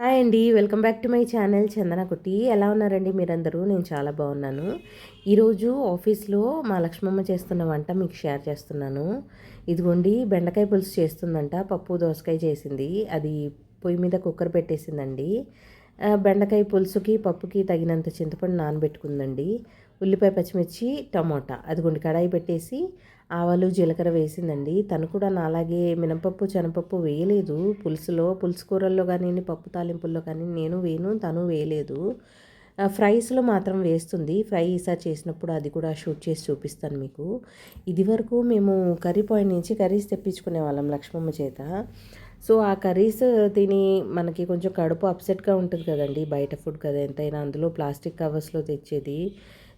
Hi అండి. Welcome back to my channel Chandana Kutti. ఎలా ఉన్నారండి మీరందరూ? నేను చాలా బాగున్నాను. ఈరోజు ఆఫీస్‌లో మా లక్ష్మమ్మ చేస్తున్న వంట మీకు షేర్ చేస్తున్నాను. ఇదిగోండి బెండకాయ పులుసు చేస్తుందంట. పప్పు, దోసకాయ చేసింది. అది పొయ్యి మీద కుక్కర్ పెట్టేసిందండి. బెండకాయ పులుసుకి, పప్పుకి తగినంత చింతపండు నానబెట్టుకుందండి. ఉల్లిపాయ, పచ్చిమిర్చి, టమోటా అదిగోండి కడాయి పెట్టేసి ఆవాలు, జీలకర్ర వేసిందండి. తను కూడా నాలాగే మినపప్పు, శనగపప్పు వేయలేదు పులుసులో. పులుసు కూరల్లో కానియండి, పప్పు తాలింపుల్లో కానీ నేను వేయను, తను వేయలేదు. ఫ్రైస్‌లో మాత్రం వేస్తుంది. ఫ్రై ఈసారి చేసినప్పుడు అది కూడా షూట్ చేసి చూపిస్తాను మీకు. ఇదివరకు మేము కర్రీ పాయింట్ నుంచి కర్రీస్ తెప్పించుకునేవాళ్ళం లక్ష్మమ్మ చేత. సో, ఆ కర్రీస్ తిని మనకి కొంచెం కడుపు అప్సెట్‌గా ఉంటుంది కదండీ! బయట ఫుడ్ కదా ఎంతైనా. అందులో ప్లాస్టిక్ కవర్స్‌లో తెచ్చేది.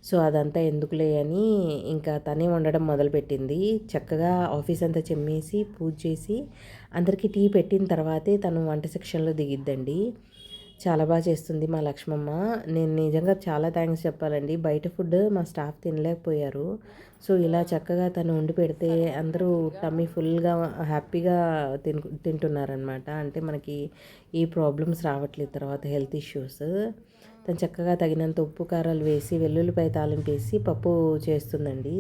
సో, అదంతా ఎందుకులే అని ఇంకా తనే వండడం మొదలుపెట్టింది. చక్కగా ఆఫీస్ అంతా చిమ్మేసి, పూజ చేసి, అందరికీ టీ పెట్టిన తర్వాతే తను వంట సెక్షన్‌లో దిగిద్దండి. చాలా చేస్తుంది మా లక్ష్మమ్మ. నేను నిజంగా చాలా థ్యాంక్స్ చెప్పాలండి. బయట ఫుడ్ మా స్టాఫ్ తినలేకపోయారు. సో, ఇలా చక్కగా తను వండి పెడితే అందరూ టమ్మీ ఫుల్‌గా హ్యాపీగా తింటున్నారనమాట. అంటే మనకి ఈ ప్రాబ్లమ్స్ రావట్లేదు తర్వాత హెల్త్ ఇష్యూస్. తను చక్కగా తగినంత ఉప్పు, కారాలు వేసి, వెల్లుల్లిపాయ తాలింపేసి పప్పు చేస్తుందండి.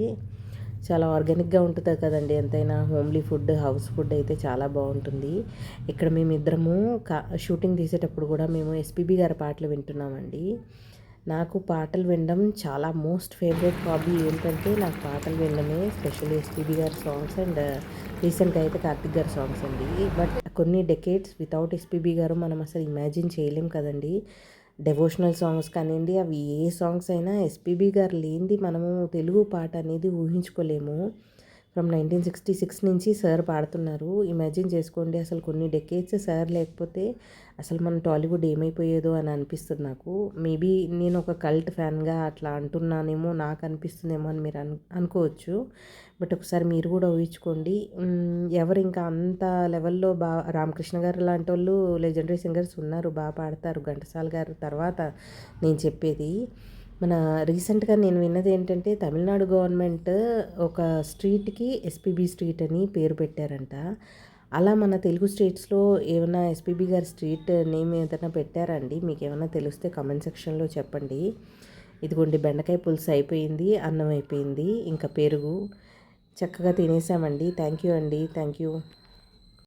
చాలా ఆర్గానిక్‌గా ఉంటది కదండీ! ఎంతైనా హోమ్లీ ఫుడ్, హౌస్ ఫుడ్ అయితే చాలా బావుంటుంది. ఇక్కడ మేమిద్దరము షూటింగ్ తీసేటప్పుడు కూడా మేము ఎస్‌పీబీ గారి పాటలు వింటున్నామండి. నాకు పాటలు వినడం చాలా మోస్ట్ ఫేవరెట్ హాబీ ఏంటంటే నాకు పాటలు వినడమే. ఎస్పెషల్లీ ఎస్‌పీబీ గారి సాంగ్స్ అండ్ రీసెంట్‌గా అయితే కార్తిక్ గారి సాంగ్స్ అండి. బట్ కొన్ని డెకేడ్స్ వితౌట్ ఎస్‌పీబీ గారు మనం అసలు ఇమాజిన్ చేయలేం కదండీ! డెవోషనల్ సాంగ్స్ కానియండి, అవి ఏ సాంగ్స్ అయినా ఎస్‌పీబీ గారు లేనిది మనము తెలుగు పాట అనేది ఊహించుకోలేము. ఫ్రమ్ 1966 నుంచి సార్ పాడుతున్నారు. ఇమాజిన్ చేసుకోండి అసలు కొన్ని డెకేడ్స్ సార్ లేకపోతే అసలు మన టాలీవుడ్ ఏమైపోయేదో అని అనిపిస్తుంది నాకు. మేబీ నేను ఒక కల్ట్ ఫ్యాన్‌గా అట్లా అంటున్నానేమో, నాకు అనిపిస్తుందేమో అని మీరు అనుకోవచ్చు. బట్ ఒకసారి మీరు కూడా ఊహించుకోండి. ఎవరు ఇంకా అంత లెవెల్‌లో రామకృష్ణ గారు లాంటోళ్ళు లెజెండరీ సింగర్స్ ఉన్నారు. పాడతారు. ఘంటసాల గారు తర్వాత నేను చెప్పేది. మన రీసెంట్‌గా నేను విన్నది ఏంటంటే తమిళనాడు గవర్నమెంట్ ఒక స్ట్రీట్‌కి ఎస్‌పీబీ స్ట్రీట్ అని పేరు పెట్టారంట. అలా మన తెలుగు స్టేట్స్‌లో ఏమన్నా ఎస్‌పీబీ గారి స్ట్రీట్ నేమ్ ఏదైనా పెట్టారా అండి? మీకేమన్నా తెలిస్తే కామెంట్ సెక్షన్‌లో చెప్పండి. ఇదిగోండి బెండకాయ పులుసు అయిపోయింది. అన్నం అయిపోయింది. ఇంకా పెరుగు. చక్కగా తినేసామండి. థ్యాంక్ యూ అండి. Thank you.